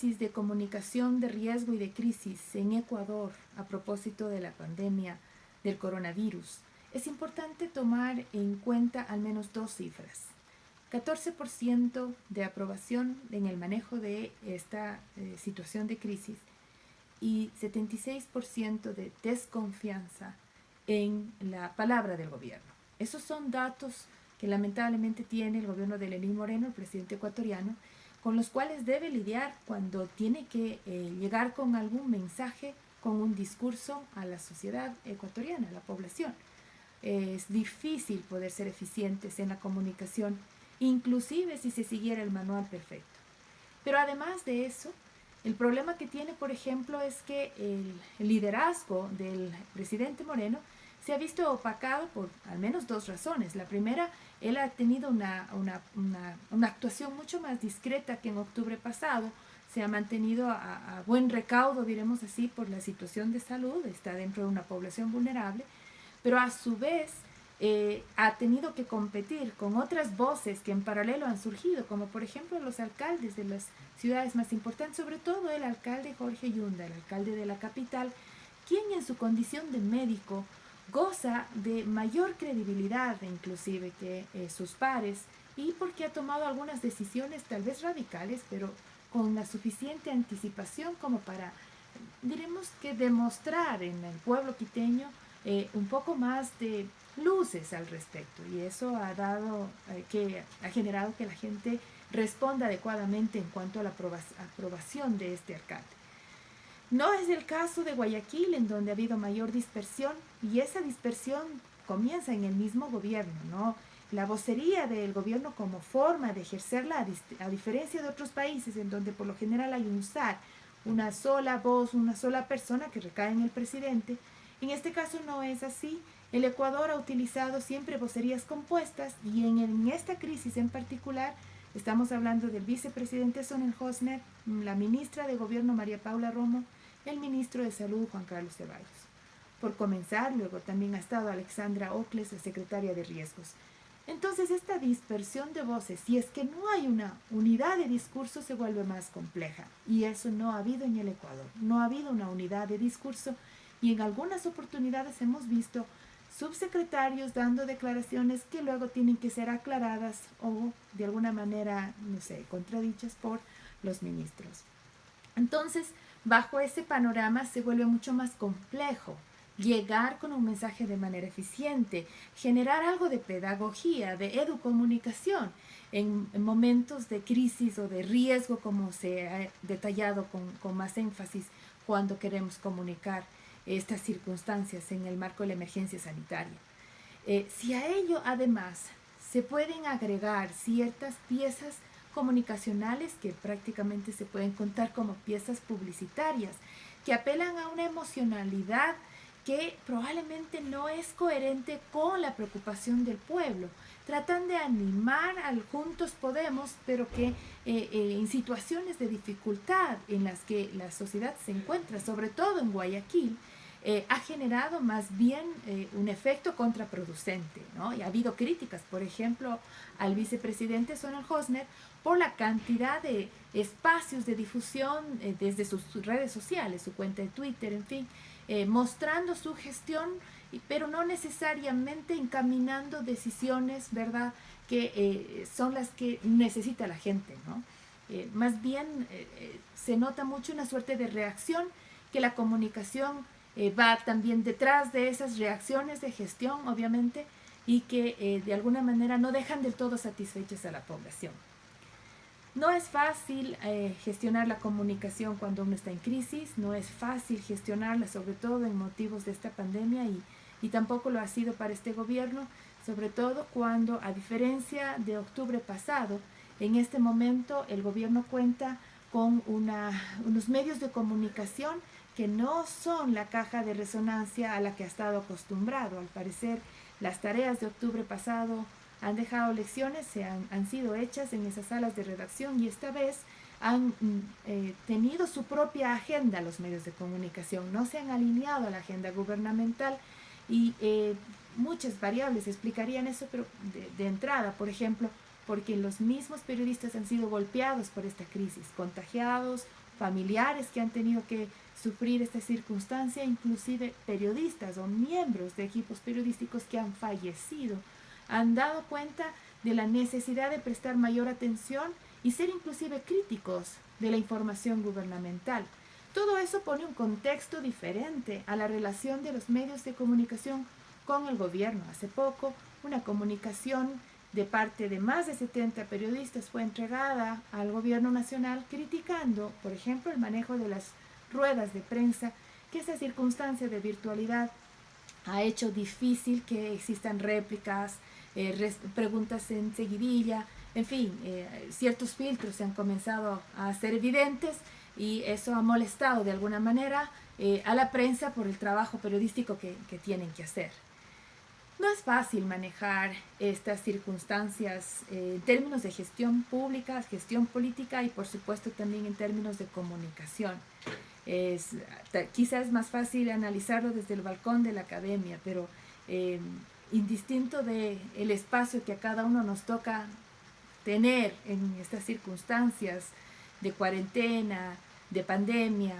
análisis de comunicación de riesgo y de crisis en Ecuador a propósito de la pandemia del coronavirus, es importante tomar en cuenta al menos dos cifras. 14% de aprobación en el manejo de esta situación de crisis y 76% de desconfianza en la palabra del gobierno. Esos son datos que lamentablemente tiene el gobierno de Lenín Moreno, el presidente ecuatoriano, con los cuales debe lidiar cuando tiene que llegar con algún mensaje, con un discurso a la sociedad ecuatoriana, a la población. Es difícil poder ser eficientes en la comunicación, inclusive si se siguiera el manual perfecto. Pero además de eso, el problema que tiene, por ejemplo, es que el liderazgo del presidente Moreno se ha visto opacado por al menos dos razones. La primera, él ha tenido una actuación mucho más discreta que en octubre pasado. Se ha mantenido a buen recaudo, diremos así, por la situación de salud. Está dentro de una población vulnerable. Pero a su vez ha tenido que competir con otras voces que en paralelo han surgido, como por ejemplo los alcaldes de las ciudades más importantes, sobre todo el alcalde Jorge Yunda, el alcalde de la capital, quien en su condición de médico goza de mayor credibilidad inclusive que sus pares, y porque ha tomado algunas decisiones tal vez radicales, pero con la suficiente anticipación como para, diremos que demostrar en el pueblo quiteño un poco más de luces al respecto, y eso ha generado que la gente responda adecuadamente en cuanto a la aprobación de este alcalde. No es el caso de Guayaquil, en donde ha habido mayor dispersión, y esa dispersión comienza en el mismo gobierno, ¿no? La vocería del gobierno como forma de ejercerla, a diferencia de otros países en donde por lo general hay un SAR, una sola voz, una sola persona que recae en el presidente. En este caso no es así. El Ecuador ha utilizado siempre vocerías compuestas, y en esta crisis en particular estamos hablando del vicepresidente Sonel Hosner, la ministra de Gobierno María Paula Romo, el ministro de Salud Juan Carlos Ceballos. Por comenzar, luego también ha estado Alexandra Ocles, la secretaria de Riesgos. Entonces esta dispersión de voces, si es que no hay una unidad de discurso, se vuelve más compleja, y eso no ha habido en el Ecuador. No ha habido una unidad de discurso, y en algunas oportunidades hemos visto subsecretarios dando declaraciones que luego tienen que ser aclaradas o de alguna manera, no sé, contradichas por los ministros. Entonces, bajo ese panorama se vuelve mucho más complejo llegar con un mensaje de manera eficiente, generar algo de pedagogía, de educomunicación en momentos de crisis o de riesgo, como se ha detallado con más énfasis cuando queremos comunicar estas circunstancias en el marco de la emergencia sanitaria. Si a ello además se pueden agregar ciertas piezas comunicacionales que prácticamente se pueden contar como piezas publicitarias, que apelan a una emocionalidad que probablemente no es coherente con la preocupación del pueblo. Tratan de animar al Juntos Podemos, pero que en situaciones de dificultad en las que la sociedad se encuentra, sobre todo en Guayaquil, ha generado más bien un efecto contraproducente, ¿no? Y ha habido críticas, por ejemplo, al vicepresidente Sonel Hosner por la cantidad de espacios de difusión desde sus redes sociales, su cuenta de Twitter, en fin, mostrando su gestión, pero no necesariamente encaminando decisiones, ¿verdad?, que son las que necesita la gente, ¿no? Más bien se nota mucho una suerte de reacción, que la comunicación va también detrás de esas reacciones de gestión, obviamente, y que de alguna manera no dejan del todo satisfechas a la población. No es fácil gestionar la comunicación cuando uno está en crisis, no es fácil gestionarla, sobre todo en motivos de esta pandemia, y tampoco lo ha sido para este gobierno, sobre todo cuando, a diferencia de octubre pasado, en este momento el gobierno cuenta con unos medios de comunicación que no son la caja de resonancia a la que ha estado acostumbrado. Al parecer, las tareas de octubre pasado han dejado lecciones, han sido hechas en esas salas de redacción, y esta vez han tenido su propia agenda los medios de comunicación, no se han alineado a la agenda gubernamental, y muchas variables explicarían eso, pero de entrada, por ejemplo, porque los mismos periodistas han sido golpeados por esta crisis, contagiados familiares que han tenido que sufrir esta circunstancia, inclusive periodistas o miembros de equipos periodísticos que han fallecido, han dado cuenta de la necesidad de prestar mayor atención y ser inclusive críticos de la información gubernamental. Todo eso pone un contexto diferente a la relación de los medios de comunicación con el gobierno. Hace poco, una comunicación de parte de más de 70 periodistas fue entregada al gobierno nacional criticando, por ejemplo, el manejo de las ruedas de prensa, que esa circunstancia de virtualidad ha hecho difícil que existan réplicas, preguntas en seguidilla, en fin, ciertos filtros se han comenzado a ser evidentes y eso ha molestado de alguna manera a la prensa por el trabajo periodístico que tienen que hacer. No es fácil manejar estas circunstancias en términos de gestión pública, gestión política y por supuesto también en términos de comunicación. Quizás es más fácil analizarlo desde el balcón de la academia, pero indistinto del espacio que a cada uno nos toca tener en estas circunstancias de cuarentena, de pandemia,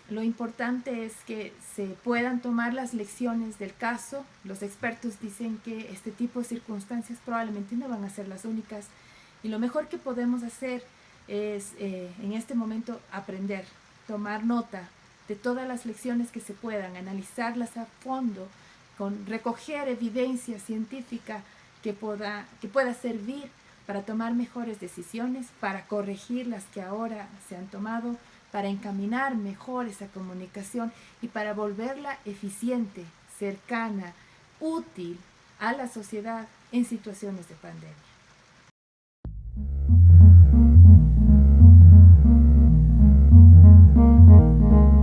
lo importante es que se puedan tomar las lecciones del caso. Los expertos dicen que este tipo de circunstancias probablemente no van a ser las únicas y lo mejor que podemos hacer es en este momento aprender, tomar nota de todas las lecciones que se puedan, analizarlas a fondo, recoger evidencia científica que pueda servir para tomar mejores decisiones, para corregir las que ahora se han tomado, para encaminar mejor esa comunicación y para volverla eficiente, cercana, útil a la sociedad en situaciones de pandemia.